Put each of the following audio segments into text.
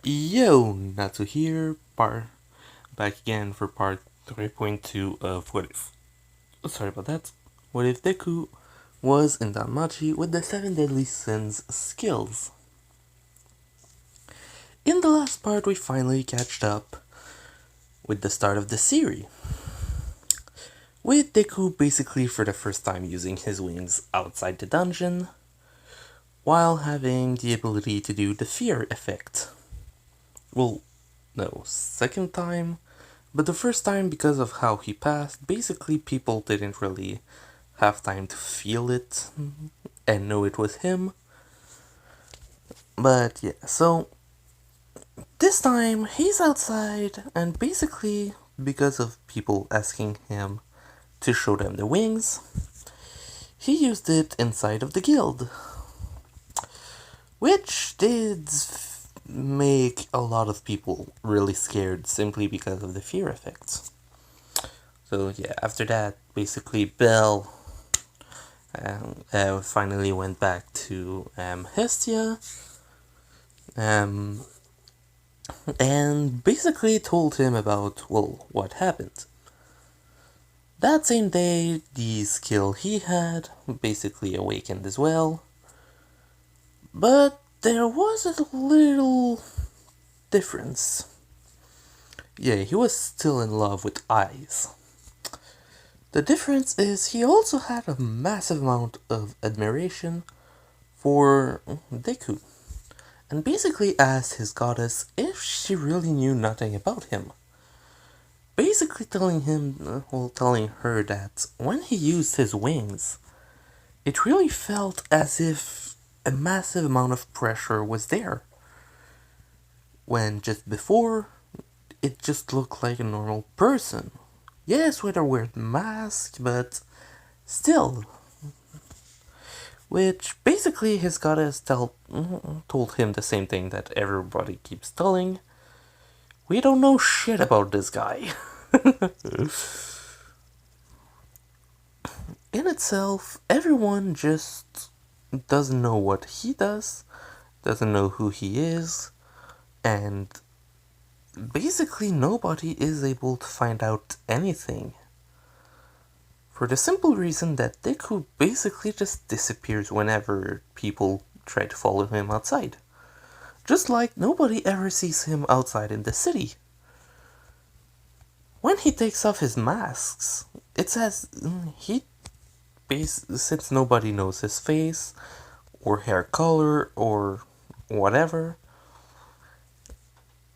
Yo, Natsu here, back again for part 3.2 of What If. Sorry about that. What if Deku was in Danmachi with the 7 Deadly Sins skills? In the last part, we finally catched up with the start of the series, with Deku basically for the first time using his wings outside the dungeon, while having the ability to do the fear effect. Well, no, second time, but the first time, because of how he passed, basically people didn't really have time to feel it and know it was him. But yeah, so this time he's outside, and basically, because of people asking him to show them the wings, he used it inside of the guild, which did make a lot of people really scared simply because of the fear effects. So yeah, after that, basically Bell finally went back to Hestia, and basically told him about, well, what happened. That same day, the skill he had basically awakened as well, but there was a little difference. Yeah, he was still in love with eyes. The difference is he also had a massive amount of admiration for Deku, and basically asked his goddess if she really knew nothing about him. Basically telling her that when he used his wings, it really felt as if a massive amount of pressure was there. When just before, it just looked like a normal person. Yes, with a weird mask, but still. Which basically his goddess told him the same thing that everybody keeps telling. We don't know shit about this guy. In itself, everyone just doesn't know what he does, doesn't know who he is, and basically nobody is able to find out anything. For the simple reason that Deku basically just disappears whenever people try to follow him outside. Just like nobody ever sees him outside in the city. When he takes off his masks, it says since nobody knows his face, or hair color, or whatever,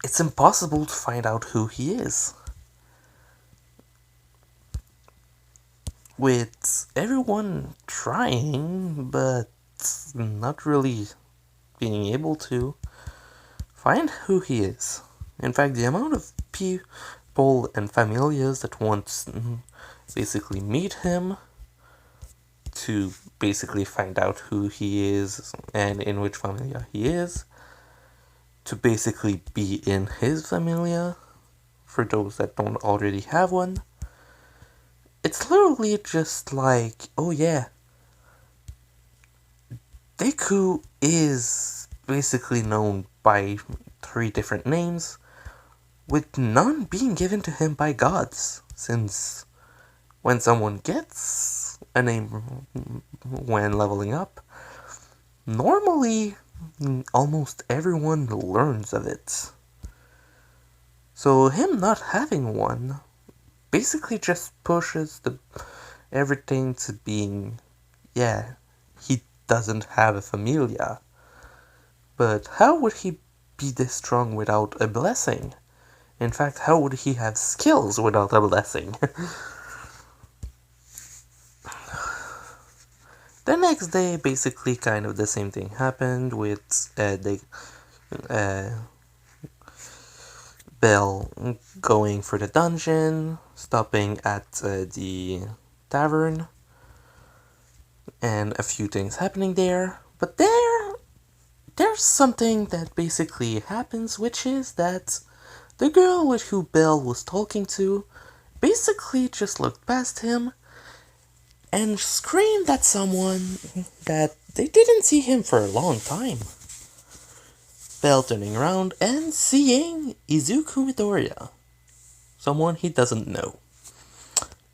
it's impossible to find out who he is. With everyone trying, but not really being able to find who he is. In fact, the amount of people and familias that want to basically meet him to basically find out who he is and in which familia he is, to basically be in his familia for those that don't already have one. It's literally just like, oh yeah, Deku is basically known by 3 different names, with none being given to him by gods, since when someone gets a name when leveling up, normally almost everyone learns of it. So him not having one basically just pushes everything to being, yeah, he doesn't have a familia. But how would he be this strong without a blessing? In fact, how would he have skills without a blessing? The next day, basically kind of the same thing happened with Bell going for the dungeon, stopping at the tavern, and a few things happening there. But there's something that basically happens, which is that the girl with who Bell was talking to basically just looked past him and screamed at someone that they didn't see him for a long time. Bell turning around and seeing Izuku Midoriya, someone he doesn't know.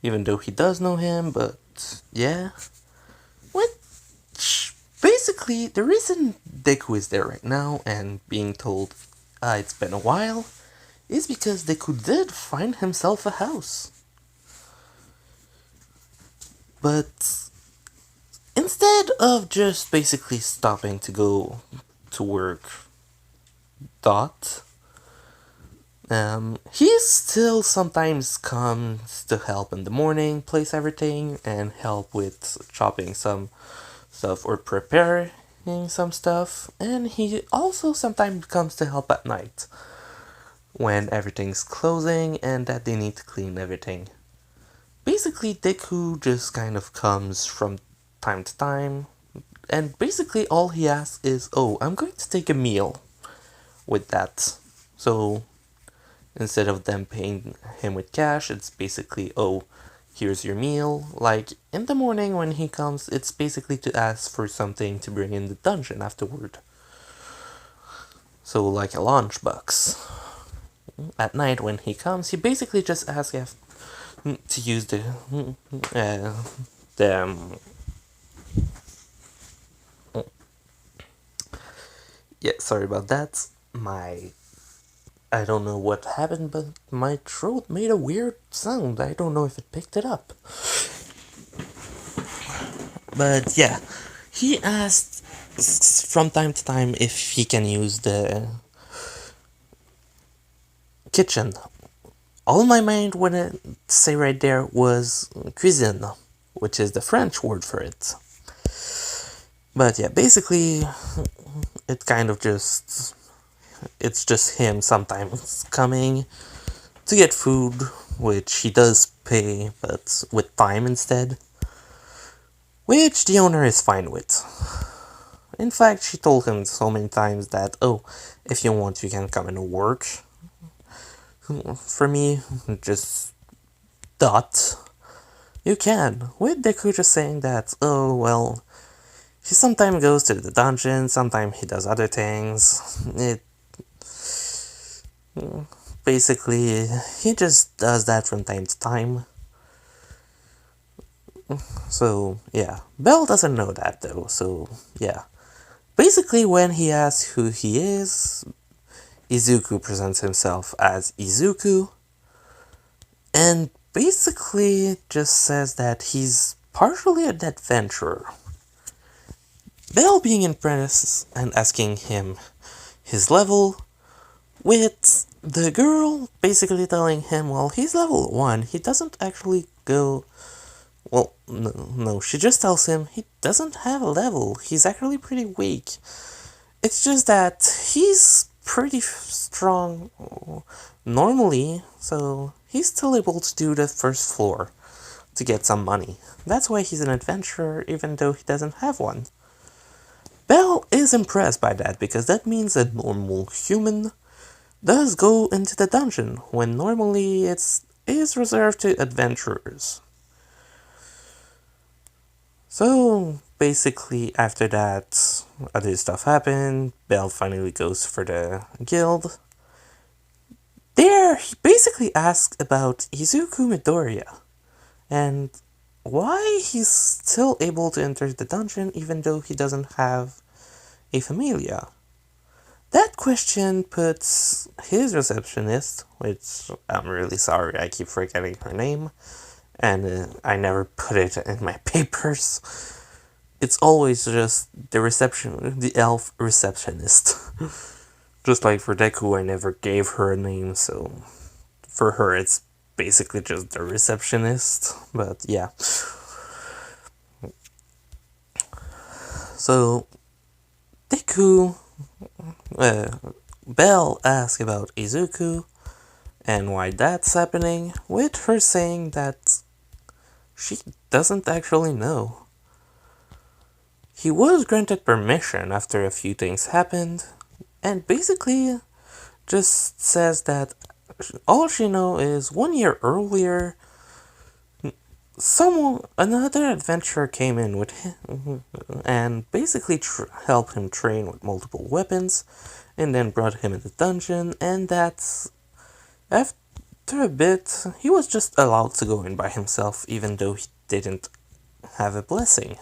Even though he does know him, but yeah. Which, basically, the reason Deku is there right now and being told it's been a while is because Deku did find himself a house. But instead of just basically stopping to go to work, he still sometimes comes to help in the morning, place everything, and help with chopping some stuff or preparing some stuff. And he also sometimes comes to help at night when everything's closing and that they need to clean everything. Basically, Deku just kind of comes from time to time, and basically all he asks is, oh, I'm going to take a meal with that. So instead of them paying him with cash, it's basically, oh, here's your meal. Like, in the morning when he comes, it's basically to ask for something to bring in the dungeon afterward. So, like a lunchbox. At night when he comes, he basically just asks if to use the yeah, sorry about that. I don't know what happened, but my throat made a weird sound. I don't know if it picked it up. But yeah, he asked from time to time if he can use the kitchen. All my mind wanted to say right there was cuisine, which is the French word for it. But yeah, basically, it kind of just... It's just him sometimes coming to get food, which he does pay, but with time instead. Which the owner is fine with. In fact, she told him so many times that, oh, if you want, you can come and work for me, just dot. You can. With Deku just saying that, oh, well, he sometimes goes to the dungeon, sometimes he does other things. Basically, he just does that from time to time. So, yeah. Bell doesn't know that, though, so, yeah. Basically, when he asks who he is, Izuku presents himself as Izuku, and basically just says that he's partially an adventurer. Bell being impressed and asking him his level, with the girl basically telling him, well, he's level 1, he doesn't actually go... Well, no, she just tells him he doesn't have a level, he's actually pretty weak. It's just that he's pretty strong normally, so he's still able to do the first floor to get some money. That's why he's an adventurer, even though he doesn't have one. Bell is impressed by that, because that means a normal human does go into the dungeon, when normally it is reserved to adventurers. So, basically, after that, other stuff happened. Bell finally goes for the guild. There, he basically asks about Izuku Midoriya, and why he's still able to enter the dungeon even though he doesn't have a familia. That question puts his receptionist, which I'm really sorry, I keep forgetting her name, and I never put it in my papers. It's always just the elf receptionist. Just like for Deku, I never gave her a name, so for her it's basically just the receptionist, but yeah. So, Deku, Bell asks about Izuku, and why that's happening, with her saying that she doesn't actually know. He was granted permission after a few things happened, and basically just says that all she knows is 1 year earlier, another adventurer came in with him and basically helped him train with multiple weapons, and then brought him in the dungeon, and that's after a bit he was just allowed to go in by himself, even though he didn't have a blessing.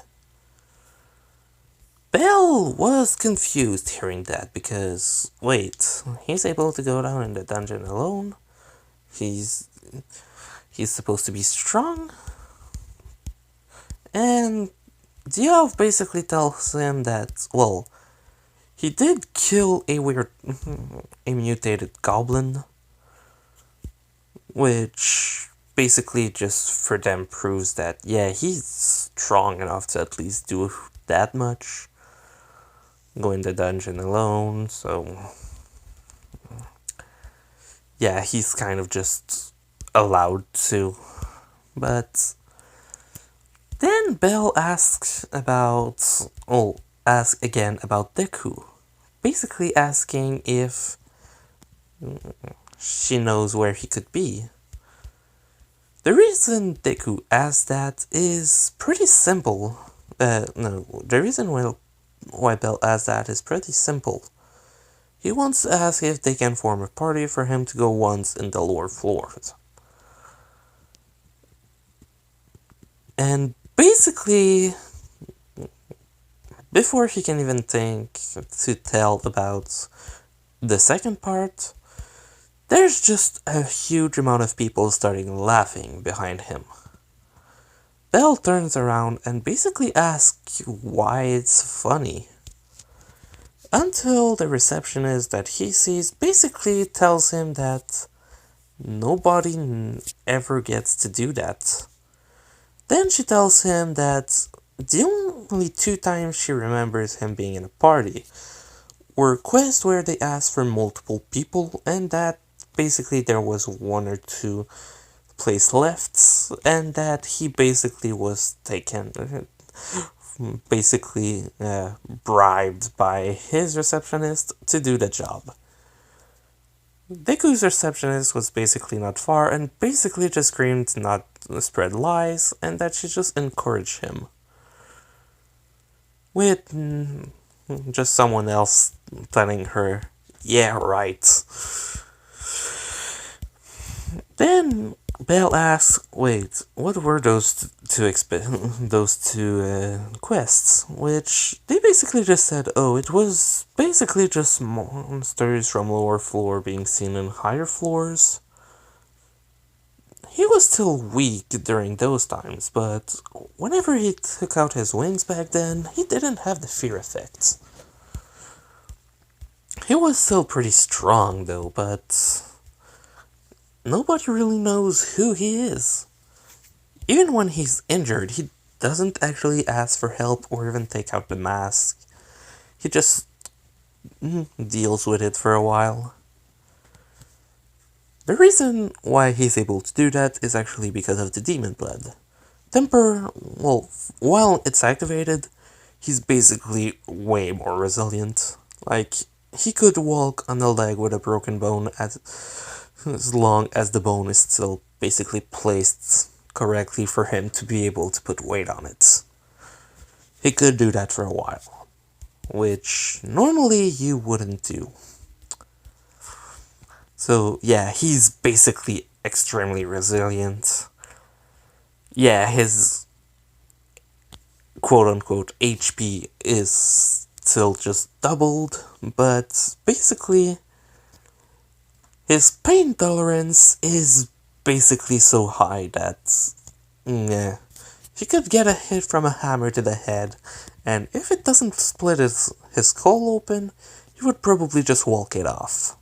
Belle was confused hearing that because, wait, he's able to go down in the dungeon alone? He's supposed to be strong? And Diov basically tells him that, well, he did kill a mutated goblin, which basically just for them proves that, yeah, he's strong enough to at least do that much. Go in the dungeon alone, so yeah, he's kind of just allowed to. But then Belle asks again about Deku, basically asking if she knows where he could be. The reason Deku asks that is pretty simple. The reason why Belle asks that is pretty simple. He wants to ask if they can form a party for him to go once in the lower floors. And basically, before he can even think to tell about the second part, there's just a huge amount of people starting laughing behind him. Belle turns around and basically asks why it's funny. Until the receptionist that he sees basically tells him that nobody ever gets to do that. Then she tells him that the only 2 times she remembers him being in a party were quests where they asked for multiple people, and that basically there was 1 or 2 place left, and that he basically was taken, bribed by his receptionist to do the job. Deku's receptionist was basically not far and basically just screamed not to spread lies and that she just encouraged him. With just someone else telling her, yeah, right. Then Belle asks, wait, what were those two quests? Which they basically just said, oh, it was basically just monsters from lower floor being seen in higher floors. He was still weak during those times, but whenever he took out his wings back then, he didn't have the fear effects. He was still pretty strong though, but nobody really knows who he is. Even when he's injured, he doesn't actually ask for help or even take out the mask. He just deals with it for a while. The reason why he's able to do that is actually because of the demon blood. Temper, well, while it's activated, he's basically way more resilient. Like, he could walk on a leg with a broken bone as long as the bone is still basically placed correctly for him to be able to put weight on it. He could do that for a while, which normally you wouldn't do. So yeah, he's basically extremely resilient. Yeah, his quote-unquote HP is still just doubled, but basically his pain tolerance is basically so high that he could get a hit from a hammer to the head, and if it doesn't split his skull open, he would probably just walk it off.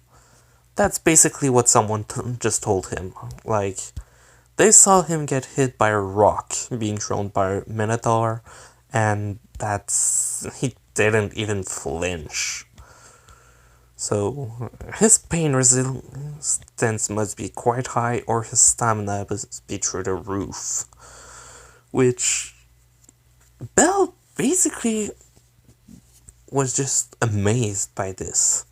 That's basically what someone just told him. Like, they saw him get hit by a rock being thrown by a Minotaur, and he didn't even flinch. So, his pain resistance must be quite high, or his stamina must be through the roof. Which, Belle basically was just amazed by this,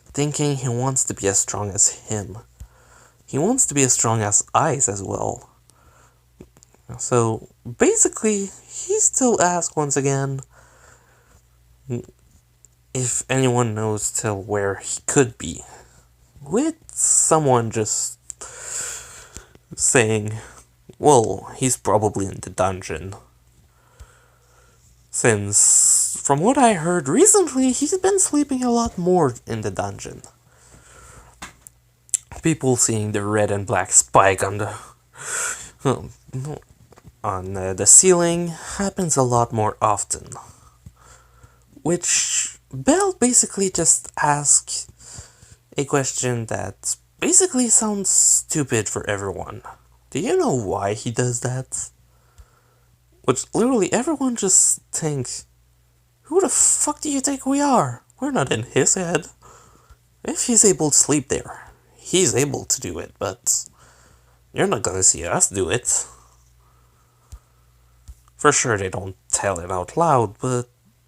thinking he wants to be as strong as him. He wants to be as strong as Ice as well. So basically, he still asks once again if anyone knows still where he could be, with someone just saying, well, he's probably in the dungeon. Since, from what I heard recently, he's been sleeping a lot more in the dungeon. People seeing the red and black spike on the ceiling happens a lot more often. Which Bell basically just asks a question that basically sounds stupid for everyone. Do you know why he does that? Which literally everyone just thinks, who the fuck do you think we are? We're not in his head. If he's able to sleep there, he's able to do it, but you're not gonna see us do it. For sure they don't tell it out loud, but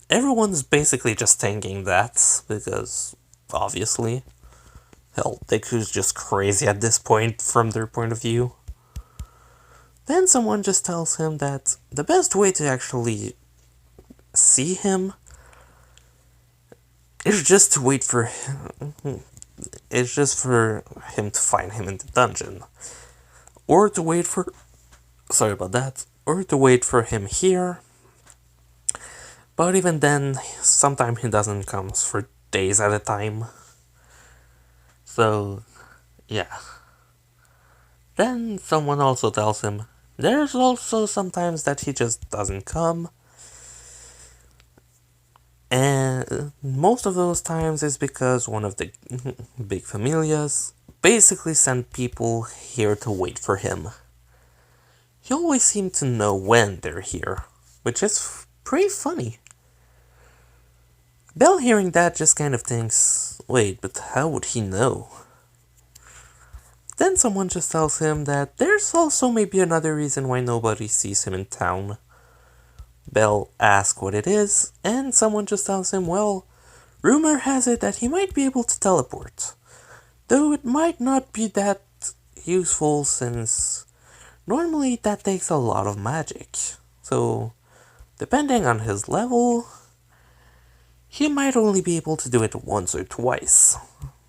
everyone's basically just thinking that, because, obviously, hell, Deku's just crazy at this point from their point of view. Then someone just tells him that the best way to actually see him is just to wait for him. It's just for him to find him in the dungeon. Or to wait for... Sorry about that. Or to wait for him here. But even then, sometimes he doesn't come for days at a time. So, yeah. Then someone also tells him there's also sometimes that he just doesn't come. And most of those times is because one of the big familias basically sent people here to wait for him. He always seems to know when they're here, which is pretty funny. Bell hearing that just kind of thinks, wait, but how would he know? Then someone just tells him that there's also maybe another reason why nobody sees him in town. Bell asks what it is, and someone just tells him, well, rumor has it that he might be able to teleport. Though it might not be that useful since normally that takes a lot of magic. So, depending on his level, he might only be able to do it once or twice,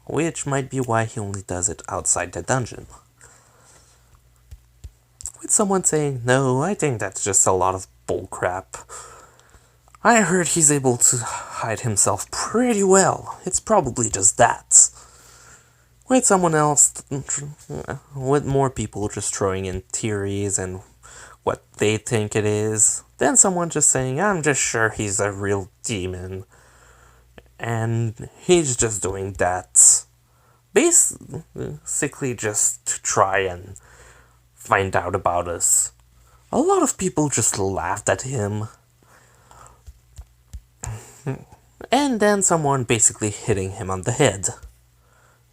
which might be why he only does it outside the dungeon. With someone saying, no, I think that's just a lot of bullcrap. I heard he's able to hide himself pretty well. It's probably just that. With someone else, with more people just throwing in theories and what they think it is. Then someone just saying, I'm just sure he's a real demon. And he's just doing that. Basically just to try and find out about us. A lot of people just laughed at him. And then someone basically hitting him on the head.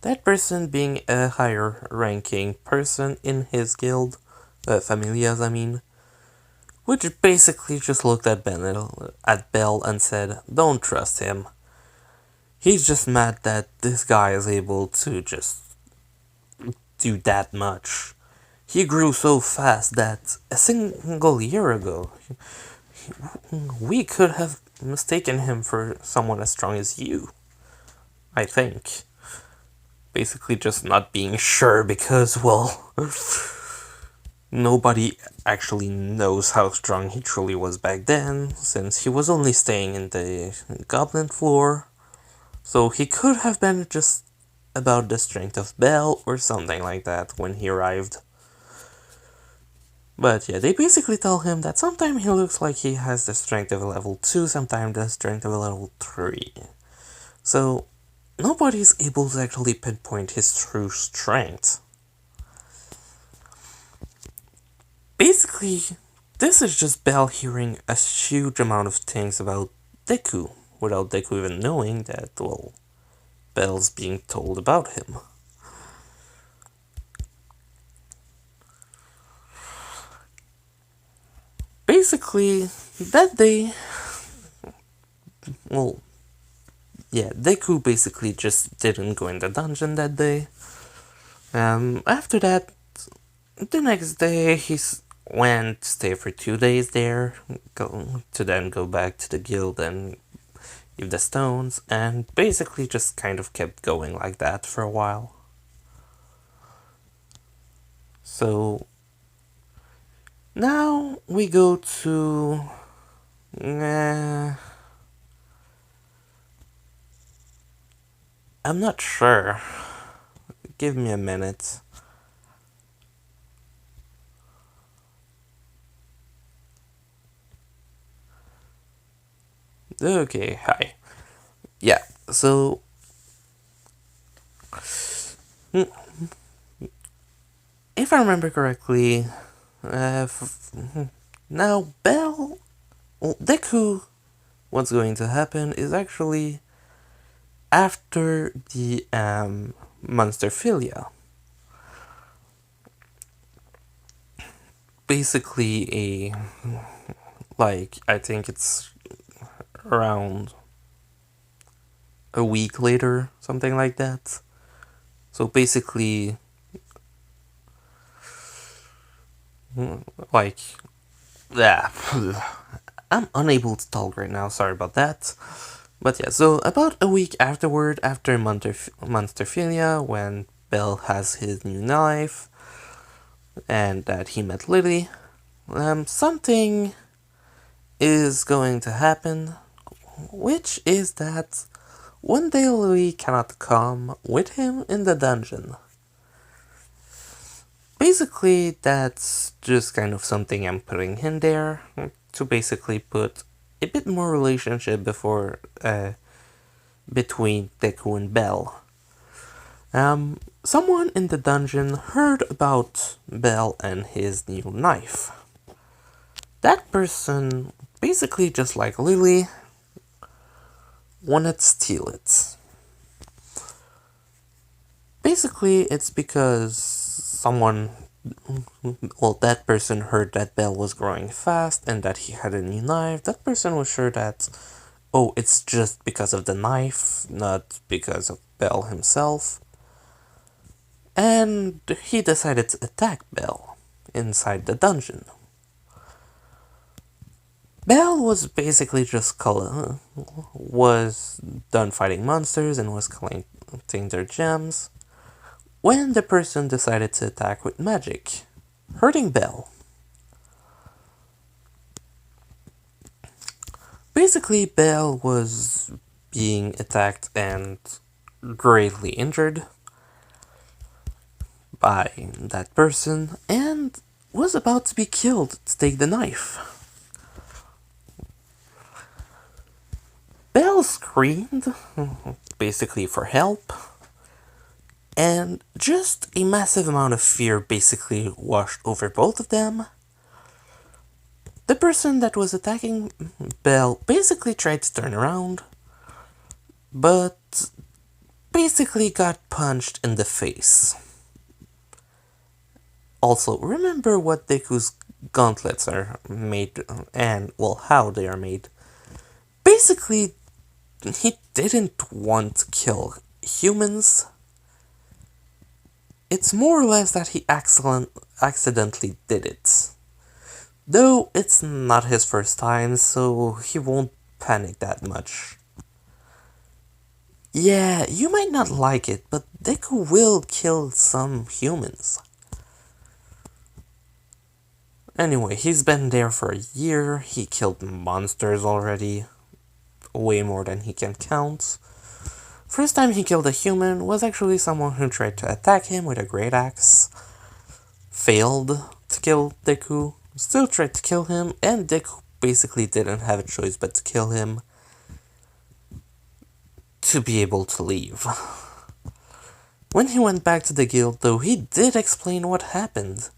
That person being a higher ranking person in his guild, familias I mean, which basically just looked at Bell and said, don't trust him. He's just mad that this guy is able to just do that much. He grew so fast that a single year ago, we could have mistaken him for someone as strong as you. I think. Basically just not being sure because, well, nobody actually knows how strong he truly was back then, since he was only staying in the goblin floor. So he could have been just about the strength of Bell or something like that when he arrived. But yeah, they basically tell him that sometimes he looks like he has the strength of a level 2, sometimes the strength of a level 3. So, nobody's able to actually pinpoint his true strength. Basically, this is just Bell hearing a huge amount of things about Deku, without Deku even knowing that, well, Bell's being told about him. Basically, that day, well, yeah, Deku basically just didn't go in the dungeon that day. After that, the next day, went to stay for 2 days there, then go back to the guild and give the stones, and basically just kind of kept going like that for a while. So now we go to I'm not sure. Give me a minute. Okay, hi. Yeah, so if I remember correctly, now Bell, well, Deku, what's going to happen is actually after the Monsterphilia. Basically I think it's around a week later, something like that. So basically, like, yeah, I'm unable to talk right now, sorry about that. But yeah, so about a week afterward, after Monsterphilia, when Bell has his new knife, and that he met Lily, something is going to happen, which is that one day Lily cannot come with him in the dungeon. Basically, that's just kind of something I'm putting in there to basically put a bit more relationship between Deku and Bell. Someone in the dungeon heard about Bell and his new knife. That person, basically just like Lily, wanted to steal it. Basically, it's because that person heard that Bell was growing fast and that he had a new knife. That person was sure that, oh, it's just because of the knife, not because of Bell himself. And he decided to attack Bell inside the dungeon. Bell was basically was done fighting monsters and was collecting their gems when the person decided to attack with magic, hurting Bell. Basically, Bell was being attacked and greatly injured by that person and was about to be killed to take the knife. Bell screamed, basically for help, and just a massive amount of fear basically washed over both of them. The person that was attacking Bell basically tried to turn around, but basically got punched in the face. Also, remember what Deku's gauntlets are made and, well, how they are made. Basically, he didn't want to kill humans. It's more or less that he accidentally did it. Though it's not his first time, so he won't panic that much. Yeah, you might not like it, but Deku will kill some humans. Anyway, he's been there for a year, he killed monsters already, way more than he can count. First time he killed a human was actually someone who tried to attack him with a great axe, failed to kill Deku, still tried to kill him, and Deku basically didn't have a choice but to kill him to be able to leave. When he went back to the guild, though, he did explain what happened,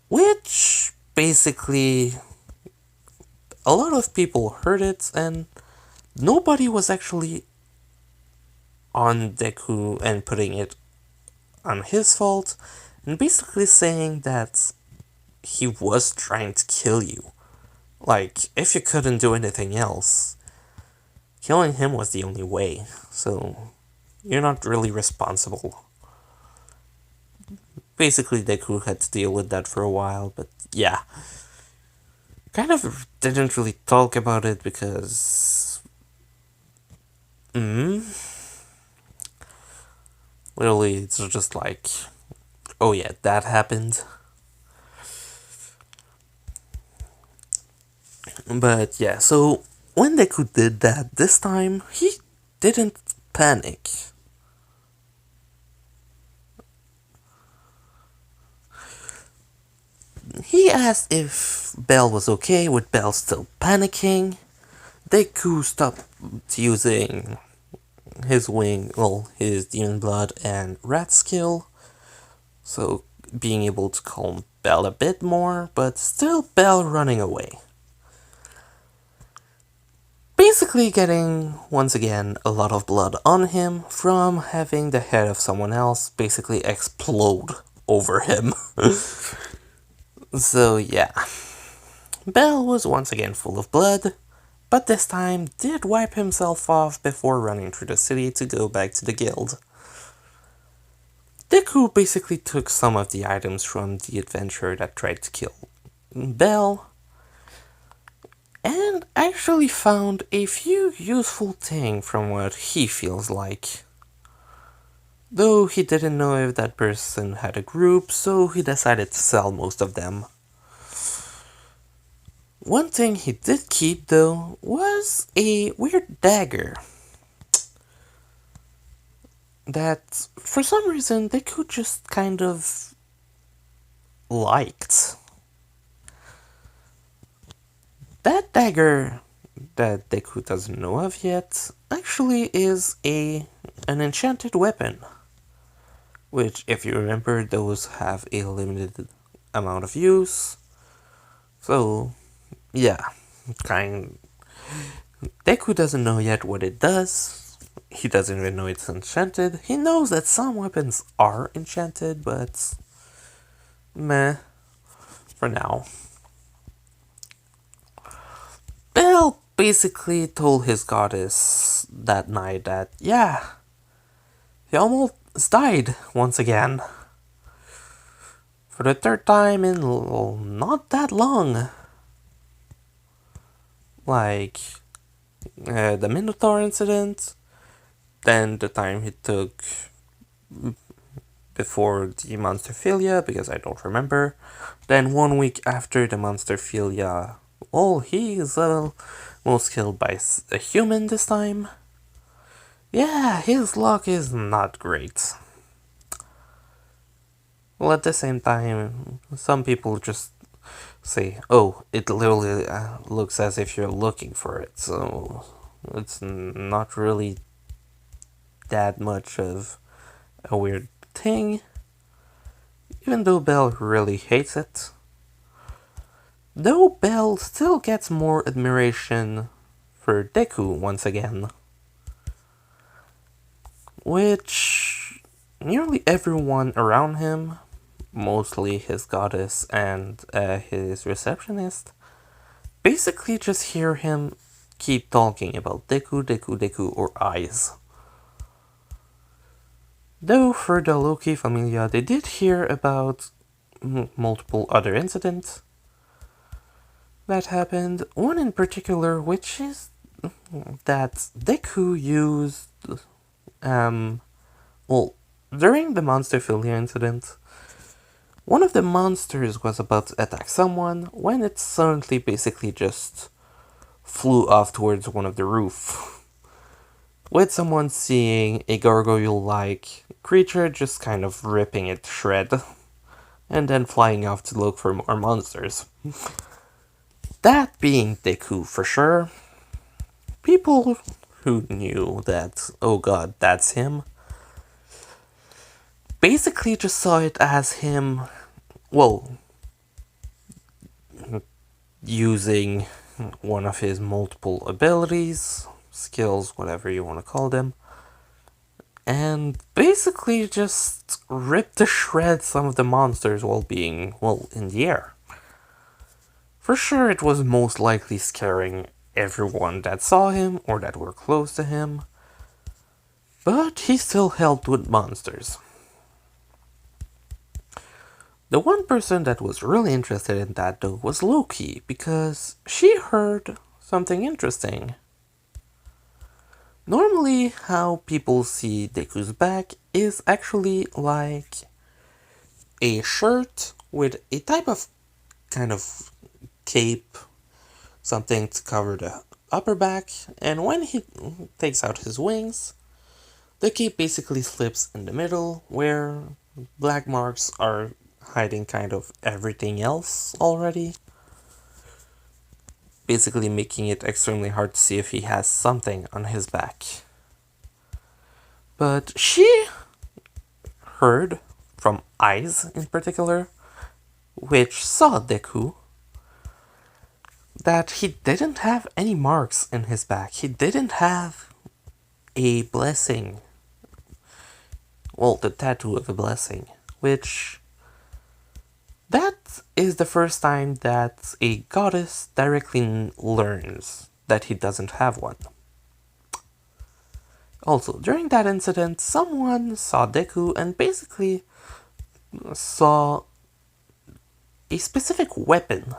which basically a lot of people heard it and nobody was actually on Deku and putting it on his fault, and basically saying that he was trying to kill you. Like, if you couldn't do anything else, killing him was the only way, so you're not really responsible. basically Deku had to deal with that for a while, but yeah. Kind of didn't really talk about it because... Literally, it's just like, oh yeah, that happened. But yeah, so when Deku did that this time, he didn't panic. He asked if Bell was okay with Bell still panicking. Deku stopped using his wing, well, his demon blood and rat skill, so being able to calm Bell a bit more, but still Bell running away. Basically getting, once again, a lot of blood on him from having the head of someone else basically explode over him. So yeah, Bell was once again full of blood, but this time did wipe himself off before running through the city to go back to the guild. Deku basically took some of the items from the adventurer that tried to kill Bell, and actually found a few useful things from what he feels like. Though he didn't know if that person had a group, so he decided to sell most of them. One thing he did keep, though, was a weird dagger that, for some reason, Deku just kind of liked. That dagger that Deku doesn't know of yet actually is an enchanted weapon, which, if you remember, those have a limited amount of use. So, yeah, Deku doesn't know yet what it does. He doesn't even know it's enchanted. He knows that some weapons are enchanted, but meh, for now. Bell basically told his goddess that night that, yeah, he almost died once again. For the third time in not that long. Like, the Minotaur incident, then the time he took before the Monsterphilia, because I don't remember, then 1 week after the Monsterphilia, he is almost killed by a human this time. Yeah, his luck is not great. Well, at the same time, some people just say, oh, it literally looks as if you're looking for it, so it's not really that much of a weird thing, even though Bell really hates it. Though Bell still gets more admiration for Deku once again, which nearly everyone around him, mostly his goddess and his receptionist, basically just hear him keep talking about Deku, Deku, Deku, or eyes. Though for the Loki Familia, they did hear about multiple other incidents that happened. One in particular, which is that Deku used, during the Monsterphilia incident, one of the monsters was about to attack someone when it suddenly basically just flew off towards one of the roof, with someone seeing a gargoyle-like creature just kind of ripping it to shred, and then flying off to look for more monsters. That being Deku for sure. People who knew that, oh god, that's him, basically just saw it as him, using one of his multiple abilities, skills, whatever you want to call them, and basically just ripped to shreds some of the monsters while being, in the air. For sure, it was most likely scaring everyone that saw him or that were close to him, but he still helped with monsters. The one person that was really interested in that though was Loki, because she heard something interesting. Normally, how people see Deku's back is actually like a shirt with a type of kind of cape, something to cover the upper back, and when he takes out his wings, the cape basically slips in the middle where black marks are hiding kind of everything else already, basically making it extremely hard to see if he has something on his back. But she heard from Eyes in particular, which saw Deku, that he didn't have any marks in his back. He didn't have a blessing. Well, the tattoo of a blessing, which that is the first time that a goddess directly learns that he doesn't have one. Also, during that incident, someone saw Deku and basically saw a specific weapon.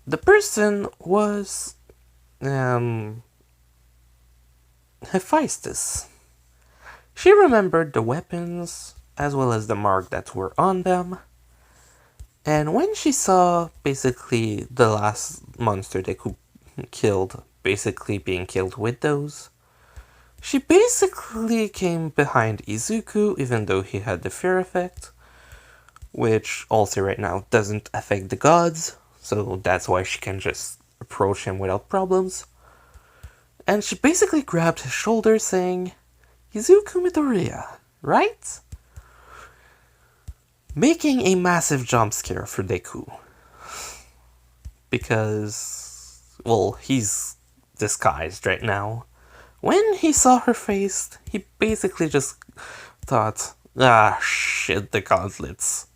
The person was Hephaestus. She remembered the weapons as well as the mark that were on them, and when she saw basically the last monster Deku killed basically being killed with those, she basically came behind Izuku even though he had the fear effect, which also right now doesn't affect the gods, so that's why she can just approach him without problems. And she basically grabbed his shoulder saying, "Izuku Midoriya, right?" Making a massive jump scare for Deku. Because, well, he's disguised right now. When he saw her face, he basically just thought, "Ah, shit, the gauntlets."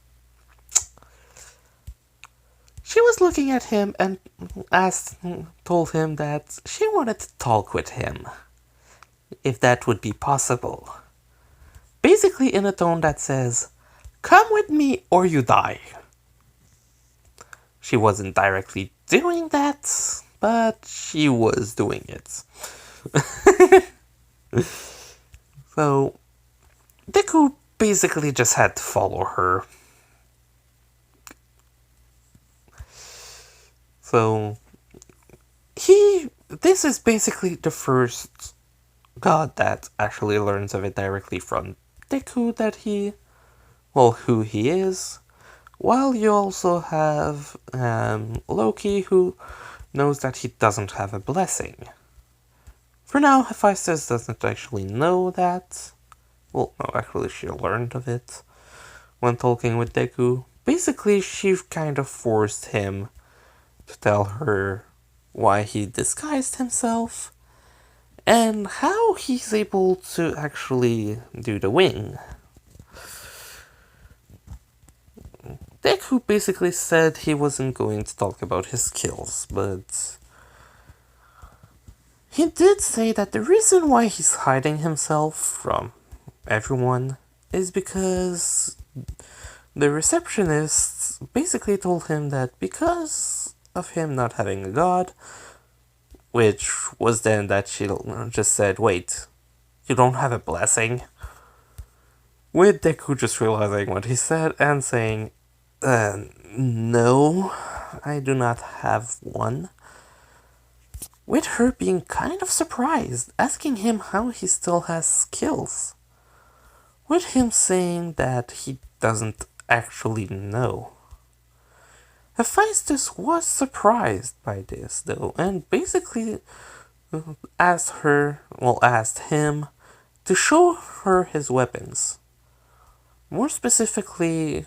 She was looking at him and told him that she wanted to talk with him, if that would be possible. Basically in a tone that says, "Come with me or you die." She wasn't directly doing that, but she was doing it. So, Deku basically just had to follow her. So, this is basically the first god that actually learns of it directly from Deku, that who he is. While you also have Loki, who knows that he doesn't have a blessing. For now, Hephaestus doesn't actually know that. Well, no, actually she learned of it when talking with Deku. Basically, she kind of forced him to tell her why he disguised himself and how he's able to actually do the wing. Deku basically said he wasn't going to talk about his skills, but he did say that the reason why he's hiding himself from everyone is because the receptionist basically told him that because of him not having a god, which was then that she just said, "Wait, you don't have a blessing?" With Deku just realizing what he said and saying, "No, I do not have one." With her being kind of surprised, asking him how he still has skills. With him saying that he doesn't actually know. Hephaestus was surprised by this, though, and basically asked him to show her his weapons. More specifically,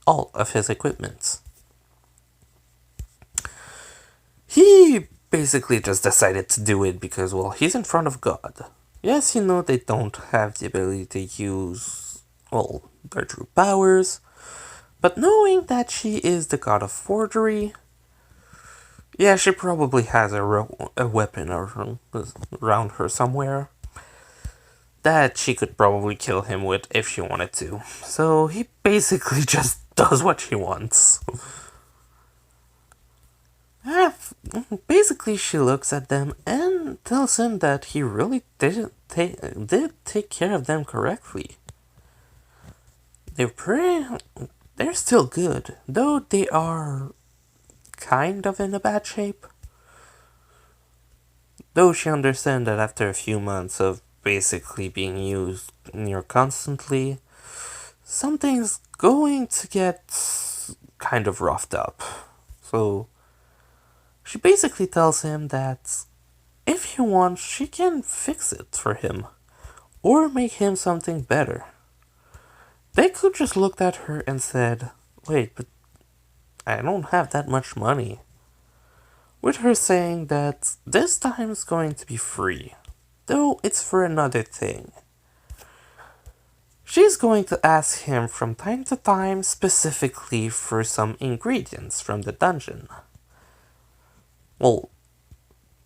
all of his equipment. He basically just decided to do it because, well, he's in front of God. Yes, you know they don't have the ability to use, their true powers, but knowing that she is the god of forgery, yeah, she probably has a weapon around her somewhere. that she could probably kill him with if she wanted to. So he basically just does what she wants. Basically, she looks at them and tells him that he really did take care of them correctly. They're they're still good, though they are kind of in a bad shape. Though she understands that after a few months of basically being used near constantly, something's going to get kind of roughed up. So she basically tells him that if he wants, she can fix it for him, or make him something better. They could just looked at her and said, "Wait, but I don't have that much money." With her saying that this time is going to be free, though it's for another thing. She's going to ask him from time to time specifically for some ingredients from the dungeon. Well,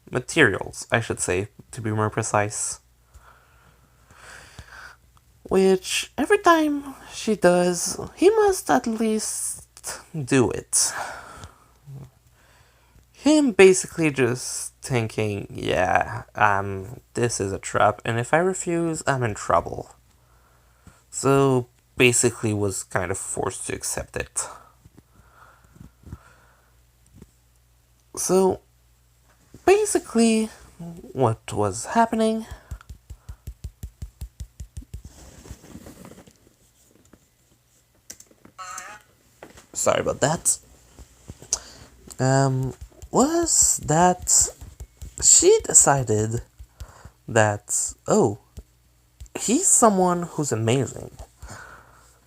materials, I should say, to be more precise. Which, every time she does, he must at least do it. Him basically just thinking, yeah, this is a trap, and if I refuse, I'm in trouble. So, basically was kind of forced to accept it. So, basically, what was happening? Sorry about that. Was that she decided that, oh, he's someone who's amazing.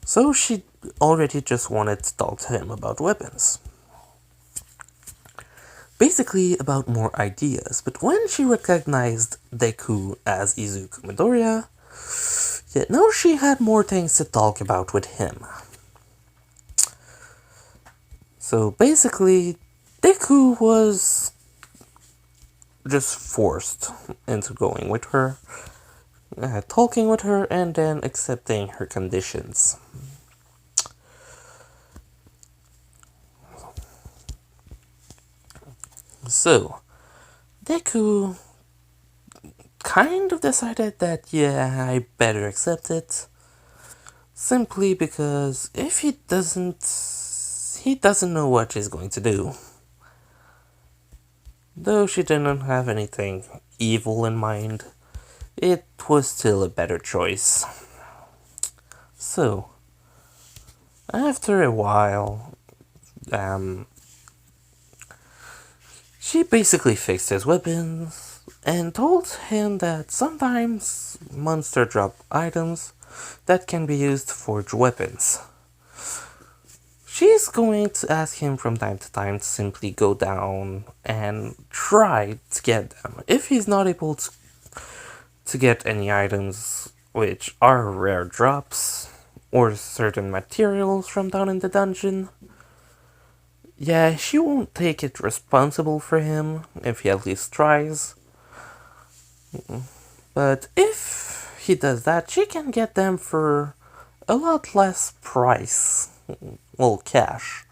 So she already just wanted to talk to him about weapons. Basically about more ideas, but when she recognized Deku as Izuku Midoriya, now she had more things to talk about with him. So basically, Deku was just forced into going with her, talking with her, and then accepting her conditions. So, Deku kind of decided that, yeah, I better accept it. Simply because if he doesn't know what she's going to do. Though she didn't have anything evil in mind, it was still a better choice. So, after a while, she basically fixed his weapons and told him that sometimes monsters drop items that can be used to forge weapons. She's going to ask him from time to time to simply go down and try to get them. If he's not able to get any items which are rare drops or certain materials from down in the dungeon, yeah, she won't take it responsible for him if he at least tries. But if he does that, she can get them for a lot less price. Well, cash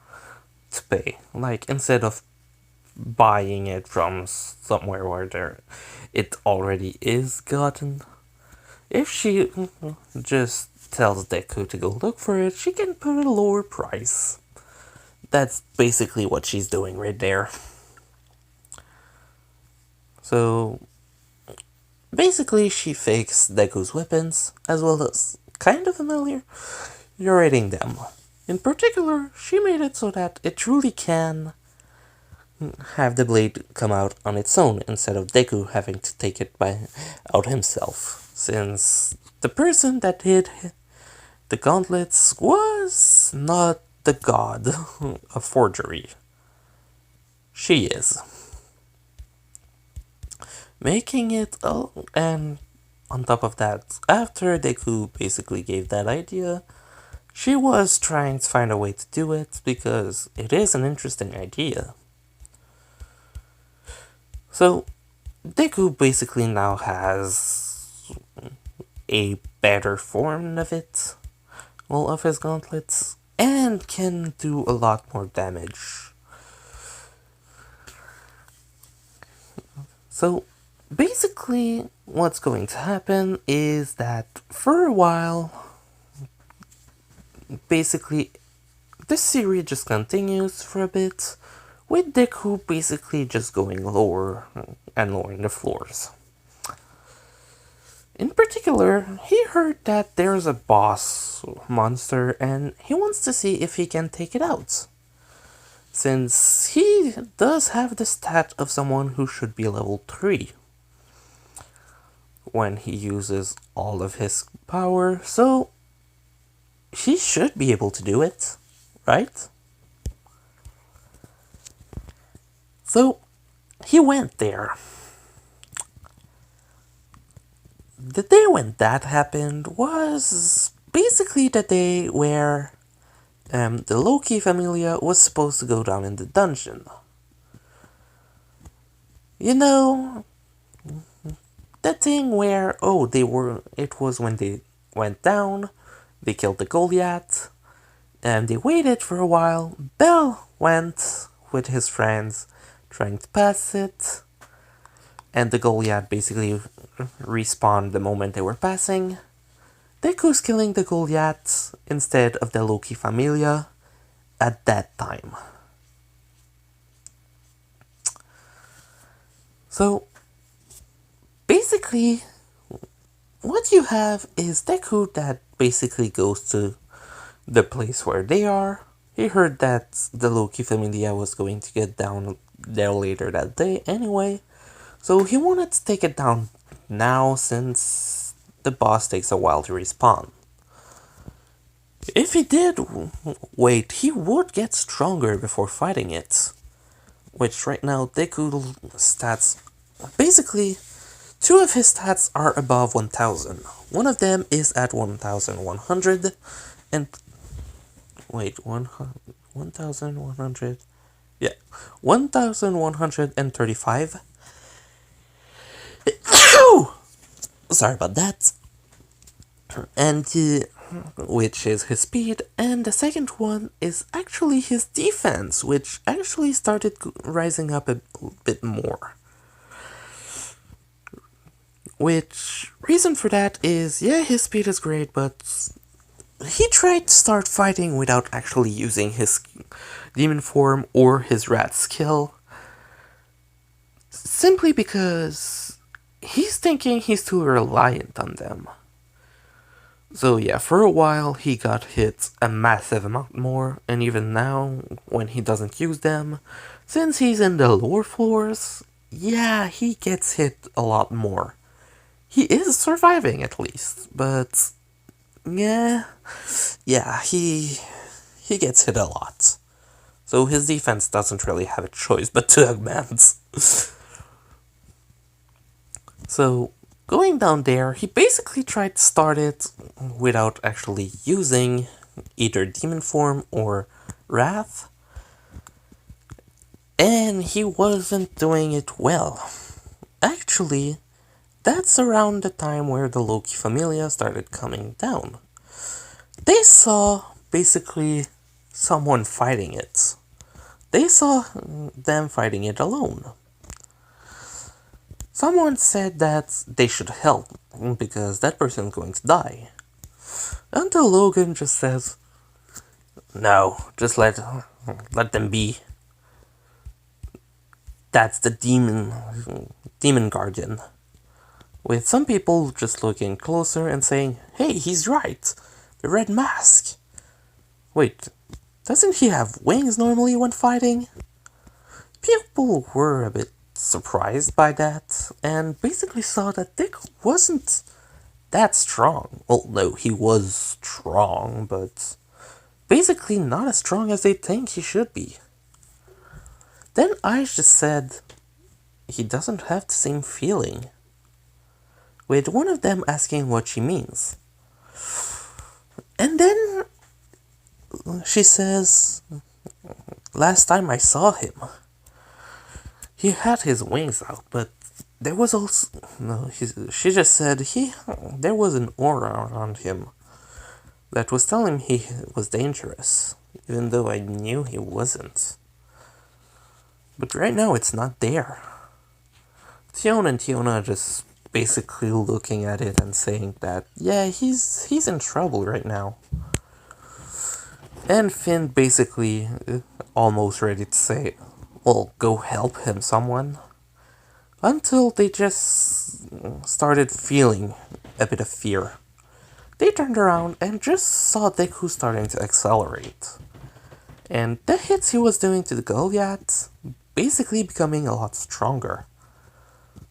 to pay. Like, instead of buying it from somewhere where it already is gotten. If she just tells Deku to go look for it, she can put a lower price. That's basically what she's doing right there. So, basically she fakes Deku's weapons, as well as kind of ameliorating them. In particular, she made it so that it truly can have the blade come out on its own, instead of Deku having to take it out himself, since the person that did the gauntlets was not the god of forgery. She is. Making it, and on top of that, after Deku basically gave that idea, she was trying to find a way to do it, because it is an interesting idea. So, Deku basically now has a better form of it, well, of his gauntlets, and can do a lot more damage. So, basically, what's going to happen is that for a while, basically, this series just continues for a bit, with Deku basically just going lower and lowering the floors. In particular, he heard that there's a boss monster and he wants to see if he can take it out, since he does have the stat of someone who should be level 3 when he uses all of his power, so he should be able to do it, right? So he went there. The day when that happened was basically the day where the Loki Familia was supposed to go down in the dungeon. You know, that thing where, it was when they went down, they killed the Goliath, and they waited for a while. Bell went with his friends trying to pass it, and the Goliath basically respawned the moment they were passing. Deku's killing the Goliath instead of the Loki Familia at that time. So, basically, what you have is Deku that basically goes to the place where they are. He heard that the Loki Familia was going to get down there later that day anyway, so he wanted to take it down now since the boss takes a while to respawn. If he did wait, he would get stronger before fighting it, which right now Deku's stats, basically, 2 of his stats are above 1000. One of them is at 1100, and 1100, yeah, 1135. Sorry about that. And which is his speed, and the second one is actually his defense, which actually started rising up a bit more. Which, reason for that is, yeah, his speed is great, but he tried to start fighting without actually using his demon form or his rat skill, simply because he's thinking he's too reliant on them. So yeah, for a while he got hit a massive amount more, and even now, when he doesn't use them, since he's in the lower floors, yeah, he gets hit a lot more. He is surviving at least, but yeah, he gets hit a lot. So his defense doesn't really have a choice but to advance. So, going down there, he basically tried to start it without actually using either demon form or wrath, and he wasn't doing it well. Actually, that's around the time where the Loki Familia started coming down. They saw, basically, someone fighting it. They saw them fighting it alone. Someone said that they should help, because that person's going to die. Until Logan just says, no, just let them be. That's the demon guardian. With some people just looking closer and saying, hey, he's right, the red mask. Wait, doesn't he have wings normally when fighting? People were a bit surprised by that, and basically saw that Dick wasn't that strong. Well, no, he was strong, but basically not as strong as they think he should be. Then Aish just said he doesn't have the same feeling, with one of them asking what she means. And then she says, last time I saw him, he had his wings out, but there was also no. She just said there was an aura around him that was telling me he was dangerous, even though I knew he wasn't. But right now it's not there. Tion and Tiona are just basically looking at it and saying that, yeah, he's in trouble right now. And Finn basically almost ready to say, well, go help him, someone. Until they just started feeling a bit of fear. They turned around and just saw Deku starting to accelerate. And the hits he was doing to the Goliath basically becoming a lot stronger.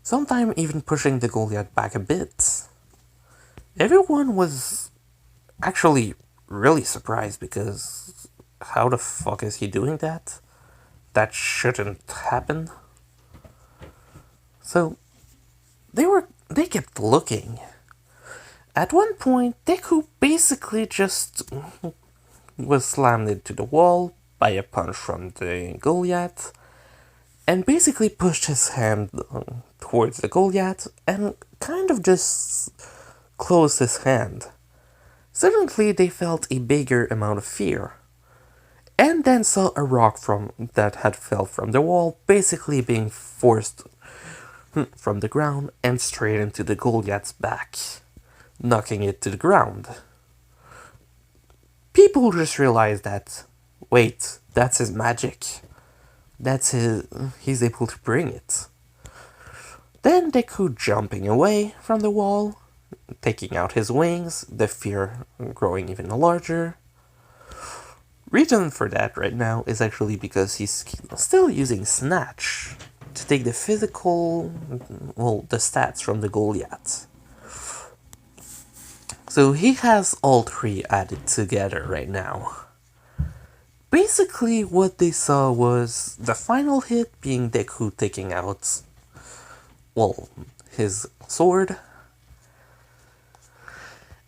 Sometimes even pushing the Goliath back a bit. Everyone was actually really surprised because how the fuck is he doing that? That shouldn't happen. So they kept looking. At one point, Deku basically just was slammed into the wall by a punch from the Goliath, and basically pushed his hand towards the Goliath and kind of just closed his hand. Suddenly, they felt a bigger amount of fear, and then saw a rock that had fell from the wall, basically being forced from the ground and straight into the Goliath's back, knocking it to the ground. People just realized that, wait, that's his magic. He's able to bring it. Then Deku jumping away from the wall, taking out his wings, the fear growing even larger. Reason for that right now is actually because he's still using Snatch to take the the stats from the Goliath. So he has all three added together right now. Basically what they saw was the final hit being Deku taking out, his sword,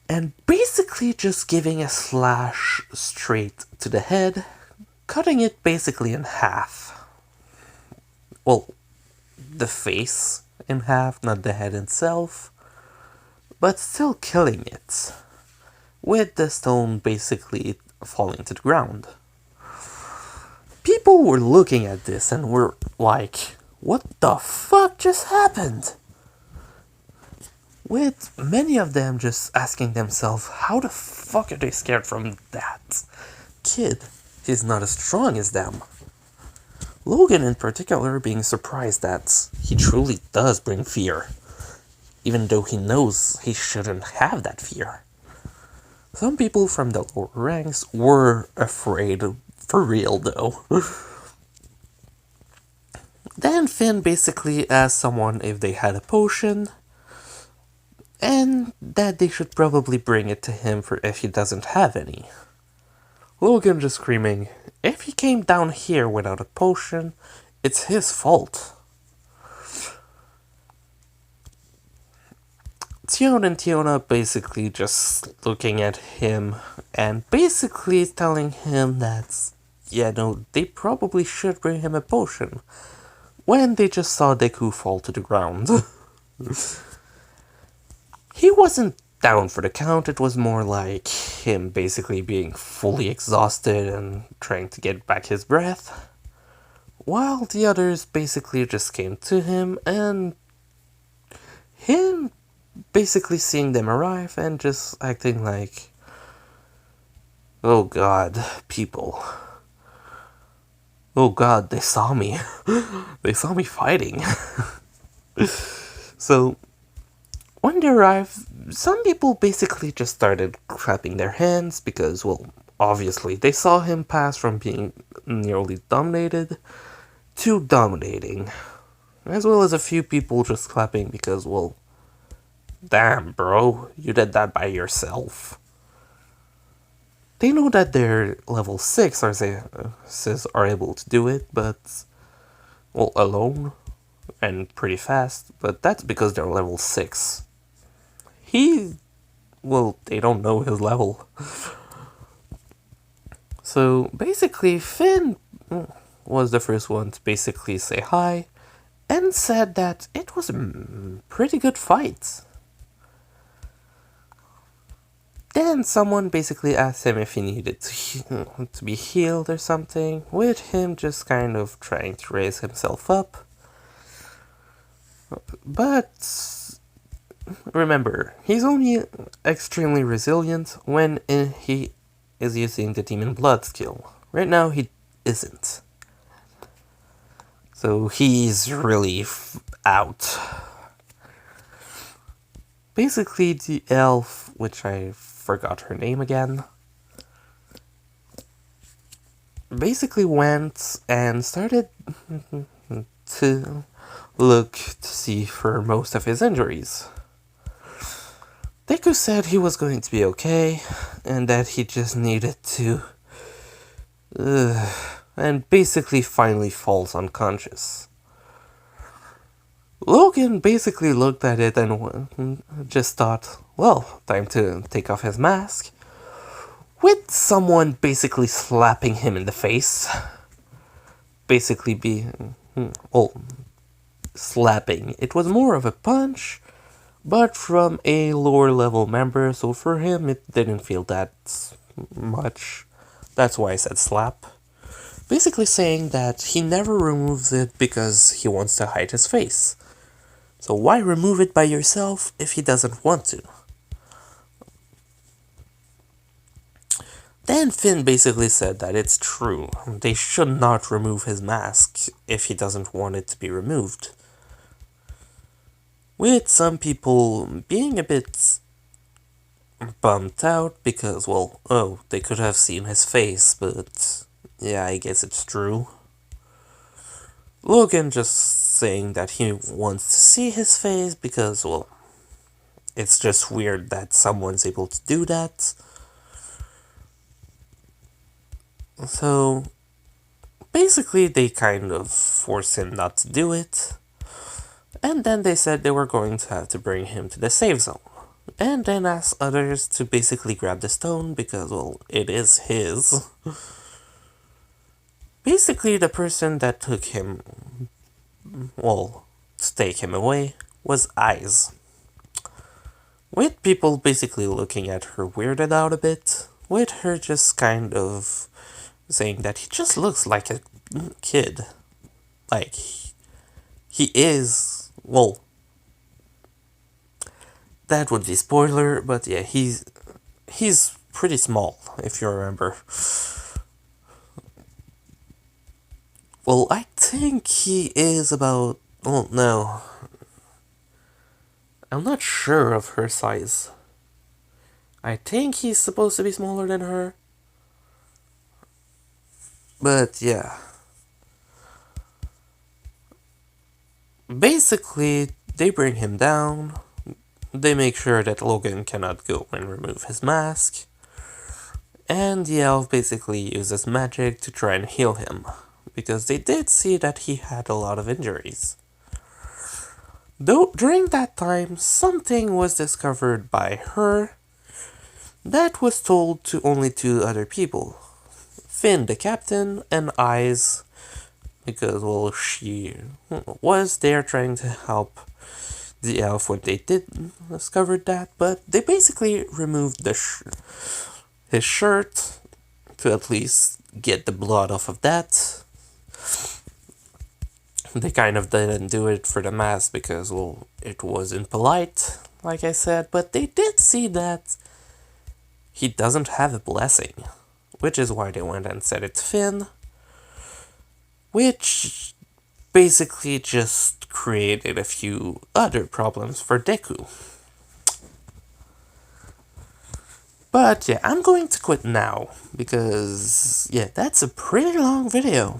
and basically just giving a slash straight to the head, cutting it basically in half. The face in half, not the head itself, but still killing it, with the stone basically falling to the ground. People were looking at this and were like, what the fuck just happened? With many of them just asking themselves, how the fuck are they scared from that kid? He's not as strong as them. Logan in particular being surprised that he truly does bring fear, even though he knows he shouldn't have that fear. Some people from the lower ranks were afraid for real though. Then Finn basically asked someone if they had a potion, and that they should probably bring it to him for if he doesn't have any. Logan just screaming, if he came down here without a potion, it's his fault. Tion and Tiona basically just looking at him and basically telling him that, they probably should bring him a potion, when they just saw Deku fall to the ground. He wasn't down for the count, it was more like him basically being fully exhausted and trying to get back his breath, while the others basically just came to him and him basically seeing them arrive and just acting like, oh god, people. Oh god, they saw me. They saw me fighting. So, when they arrived, some people basically just started clapping their hands because, obviously they saw him pass from being nearly dominated to dominating. As well as a few people just clapping because, damn bro, you did that by yourself. They know that they're level 6 are able to do it, but, alone and pretty fast, but that's because they're level 6. They don't know his level. So basically, Finn was the first one to basically say hi and said that it was a pretty good fight. Then someone basically asked him if he needed to be healed or something, with him just kind of trying to raise himself up. But remember, he's only extremely resilient when he is using the Demon Blood skill. Right now he isn't. So he's really out. Basically, the elf, which I forgot her name again, basically went and started to look to see for most of his injuries. Deku said he was going to be okay, and that he just needed to... and basically finally falls unconscious. Logan basically looked at it and just thought, well, time to take off his mask, with someone basically slapping him in the face. Basically slapping. It was more of a punch, but from a lower level member, so for him it didn't feel that much. That's why I said slap. Basically saying that he never removes it because he wants to hide his face. So why remove it by yourself if he doesn't want to? Then Finn basically said that it's true. They should not remove his mask if he doesn't want it to be removed. With some people being a bit bummed out because, well, oh, they could have seen his face, but yeah, I guess it's true. Logan just saying that he wants to see his face because, well, it's just weird that someone's able to do that. So, basically they kind of forced him not to do it. And then they said they were going to have to bring him to the safe zone. And then asked others to basically grab the stone because, well, it is his. Basically, the person that took him, well, to take him away, was Eyes. With people basically looking at her weirded out a bit, with her just kind of saying that he just looks like a kid. Like, he is, well, that would be spoiler, but yeah, he's pretty small, if you remember. Well, I think he is about... oh, no. I'm not sure of her size. I think he's supposed to be smaller than her. But, yeah. Basically, they bring him down. They make sure that Logan cannot go and remove his mask. And the elf basically uses magic to try and heal him, because they did see that he had a lot of injuries. Though during that time, something was discovered by her that was told to only two other people. Finn, the captain, and Eyes, because, well, she was there trying to help the elf when they did discover that, but they basically removed his shirt to at least get the blood off of that. They kind of didn't do it for the mask because, well, it wasn't polite, like I said, but they did see that he doesn't have a blessing, which is why they went and said it to Finn, which basically just created a few other problems for Deku. But yeah, I'm going to quit now, because yeah, that's a pretty long video.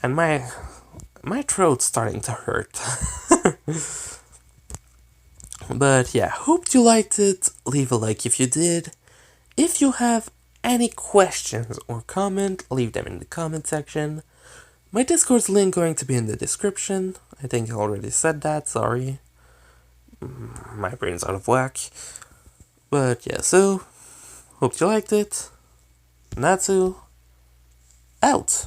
And my throat's starting to hurt. But yeah, hope you liked it. Leave a like if you did. If you have any questions or comment, leave them in the comment section. My Discord's link going to be in the description. I think I already said that, sorry. My brain's out of whack. But yeah, so, hope you liked it. Natsu, out.